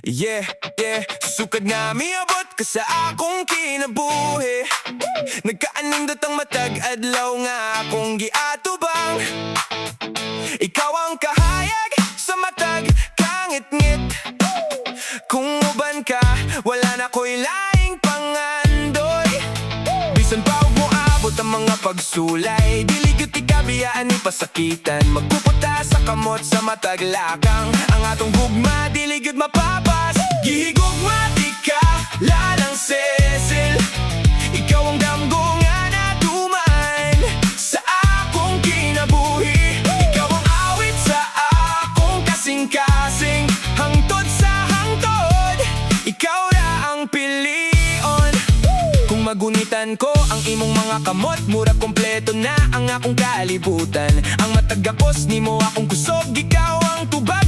Yeah, yeah, sukad nga miabot ka sa akong kinabuhi. Nagkaanindot ang matag adlaw nga akong giatubang. Ikaw ang kahayag sa matag kangit-ngit. Kung uban ka, wala na ko'y laing pangandoy. Bisan pa mo abot ang mga pagsulay, diligyot ikabiyaan ni pasakitan. Magpuputa sa kamot sa mataglakang ang atong gugma, diligyot mapapas. Gihigugma di ka, lalang sesil. Ikaw ang damgo nga na duman sa akong kinabuhi. Ikaw ang awit sa akong kasing-kasing, hangtod sa hangtod, ikaw na ang pilion. Kung magunitan ko ang imong mga kamot, mura kompleto na ang akong kalibutan. Ang matagapos nimo akong kusog, ikaw ang tubag